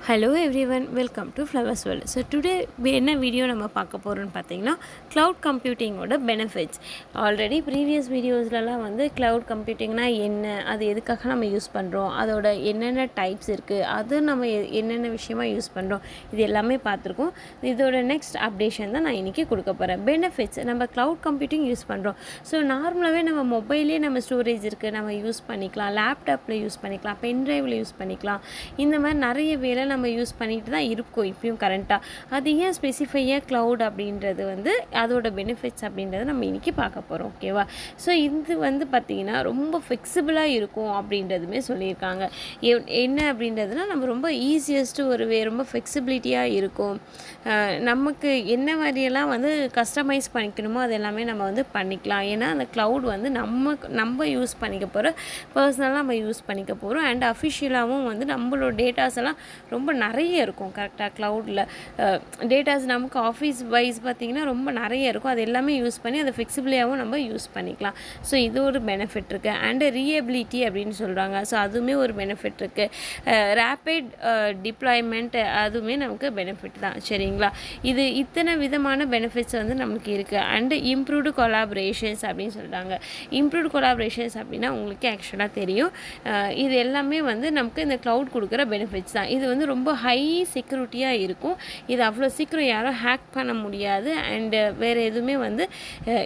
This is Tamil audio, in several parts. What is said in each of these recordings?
Hello everyone, welcome to flowers world. So today என்ன வீடியோ நம்ம பார்க்க போகிறோன்னு பார்த்தீங்கன்னா, க்ளவுட் கம்ப்யூட்டிங்கோட பெனிஃபிட்ஸ். ஆல்ரெடி ப்ரீவியஸ் வீடியோஸ்லலாம் வந்து க்ளவுட் கம்ப்யூட்டிங்னா என்ன, அது எதுக்காக நம்ம யூஸ் பண்ணுறோம், அதோட என்னென்ன டைப்ஸ் இருக்குது, அது நம்ம என்னென்ன விஷயமாக யூஸ் பண்ணுறோம், இது எல்லாமே பார்த்துருக்கோம். இதோட நெக்ஸ்ட் அப்டேஷன் தான் நான் இன்றைக்கி கொடுக்க போகிறேன். பெனிஃபிட்ஸ், நம்ம க்ளவுட் கம்ப்யூட்டிங் யூஸ் பண்ணுறோம். ஸோ நார்மலாகவே நம்ம மொபைலே நம்ம ஸ்டோரேஜ் இருக்குது, நம்ம யூஸ் பண்ணிக்கலாம், லேப்டாப்பில் யூஸ் பண்ணிக்கலாம், பென்ட்ரைவில் யூஸ் பண்ணிக்கலாம். இந்த மாதிரி நிறைய வேலை நம்ம யூஸ் பண்ணிட்டு தான் இருக்கோம் இப்பயும் கரண்ட்டாக. அது ஏன் ஸ்பெசிஃபையாக க்ளவுட் அப்படின்றது வந்து அதோட பெனிஃபிட்ஸ் அப்படின்றத நம்ம இன்றைக்கி பார்க்க போகிறோம். ஓகேவா? ஸோ இது வந்து பார்த்திங்கன்னா ரொம்ப ஃப்ளெக்சிபிளாக இருக்கும் அப்படின்றதுமே சொல்லியிருக்காங்க. என்ன அப்படின்றதுனா நம்ம ரொம்ப ஈஸியஸ்ட்டு ஒரு ரொம்ப ஃப்ளெக்சிபிலிட்டியாக இருக்கும். நமக்கு என்ன மாதிரியெல்லாம் வந்து கஸ்டமைஸ் பண்ணிக்கணுமோ அது எல்லாமே நம்ம வந்து பண்ணிக்கலாம். ஏன்னா அந்த க்ளவுட் வந்து நம்ம யூஸ் பண்ணிக்க போகிற பர்சனலாக நம்ம யூஸ் பண்ணிக்க போகிறோம். அண்ட் அஃபிஷியலாகவும் வந்து நம்மளோட டேட்டாஸ் எல்லாம் ரொம்ப நிறைய இருக்கும். கரெக்டாக க்ளவுடில் டேட்டாஸ் நமக்கு ஆஃபீஸ் வைஸ் பார்த்திங்கன்னா ரொம்ப நிறைய இருக்கும். அது எல்லாமே யூஸ் பண்ணி அதை ஃப்ளெக்சிபிளாகவும் நம்ம யூஸ் பண்ணிக்கலாம். ஸோ இது ஒரு பெனிஃபிட் இருக்குது. அண்டு ரீஎபிலிட்டி அப்படின்னு சொல்கிறாங்க. ஸோ அதுவுமே ஒரு பெனிஃபிட் இருக்குது. ரேப்பிட் டிப்ளாய்மெண்ட் அதுவுமே நமக்கு பெனிஃபிட் தான். சரிங்களா? இது இத்தனை விதமான பெனிஃபிட்ஸ் வந்து நமக்கு இருக்குது. அண்டு இம்ப்ரூவ்டு கொலாபரேஷன்ஸ் அப்படின்னு சொல்கிறாங்க. இம்ப்ரூவ்டு கொலாபரேஷன்ஸ் அப்படின்னா உங்களுக்கு ஆக்சுவலாக தெரியும், இது எல்லாமே வந்து நமக்கு இந்த க்ளவுட் கொடுக்குற பெனிஃபிட்ஸ் தான். இது வந்து ரொம்ப ஹை செக்யூரிட்டியாக இருக்கும். இது அவ்வளோ சீக்கிரம் யாரும் ஹேக் பண்ண முடியாது. அண்டு வேறு எதுவுமே வந்து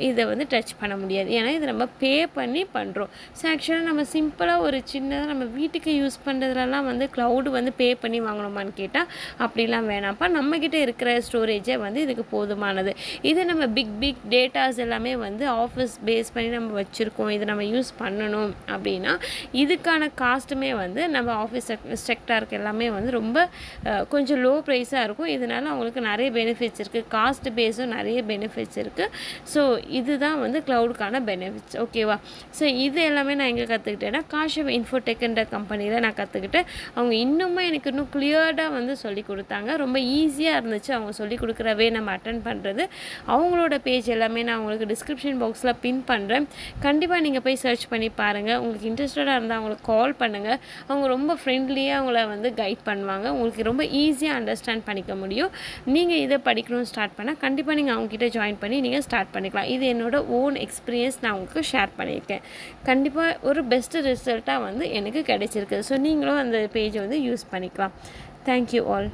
இதை வந்து டச் பண்ண முடியாது. ஏன்னா இது நம்ம பே பண்ணி பண்ணுறோம். ஸோ ஆக்சுவலாக நம்ம சிம்பிளாக ஒரு சின்னதாக நம்ம வீட்டுக்கு யூஸ் பண்ணுறதுலலாம் வந்து க்ளவுடு வந்து பே பண்ணி வாங்கணுமான்னு கேட்டால் அப்படிலாம் வேணாம்ப்பா. நம்மக்கிட்ட இருக்கிற ஸ்டோரேஜே வந்து இதுக்கு போதுமானது. இது நம்ம பிக் டேட்டாஸ் எல்லாமே வந்து ஆஃபீஸ் பேஸ் பண்ணி நம்ம வச்சுருக்கோம், இதை நம்ம யூஸ் பண்ணணும் அப்படின்னா இதுக்கான காஸ்ட்டுமே வந்து நம்ம ஆஃபீஸ் செக்டாருக்கு எல்லாமே வந்து ரொம்ப கொஞ்சம் லோ ப்ரைஸாக இருக்கும். இதனால் அவங்களுக்கு நிறைய பெனிஃபிட்ஸ் இருக்குது. காஸ்ட் பேஸும் நிறைய பெனிஃபிட்ஸ் இருக்குது. ஸோ இதுதான் வந்து க்ளவுடுக்கான பெனிஃபிட்ஸ். ஓகேவா? ஸோ இது எல்லாமே நான் எங்கே கற்றுக்கிட்டேன்னா, காஷவ் இன்ஃபோடெக்ன்ற கம்பெனியில் நான் கற்றுக்கிட்டு அவங்க இன்னுமே எனக்கு இன்னும் கிளியர்டாக வந்து சொல்லி கொடுத்தாங்க. ரொம்ப ஈஸியாக இருந்துச்சு அவங்க சொல்லிக் கொடுக்குறவே நம்ம அட்டன் பண்ணுறது. அவங்களோட பேஜ் எல்லாமே நான் உங்களுக்கு டிஸ்கிரிப்ஷன் பாக்ஸில் பின் பண்ணுறேன். கண்டிப்பாக நீங்கள் போய் சர்ச் பண்ணி பாருங்கள். உங்களுக்கு இன்ட்ரெஸ்டடாக இருந்தால் அவங்களுக்கு கால் பண்ணுங்கள். அவங்க ரொம்ப ஃப்ரெண்ட்லியாக அவங்கள வந்து கைட் பண்ணுவாங்க. உங்களுக்கு ரொம்ப ஈஸியாக அண்டர்ஸ்டாண்ட் பண்ணிக்க முடியும். நீங்கள் இதை படிக்கணும்னு ஸ்டார்ட் பண்ணால் கண்டிப்பாக நீங்கள் அவங்ககிட்ட ஜாயின் பண்ணி நீங்கள் ஸ்டார்ட் பண்ணிக்கலாம். இது என்னோடய ஓன் எக்ஸ்பீரியன்ஸ் நான் உங்களுக்கு ஷேர் பண்ணியிருக்கேன். கண்டிப்பாக ஒரு பெஸ்ட்டு ரிசல்ட்டாக வந்து எனக்கு கிடைச்சிருக்கு. ஸோ நீங்களும் அந்த பேஜை வந்து யூஸ் பண்ணிக்கலாம். Thank you all.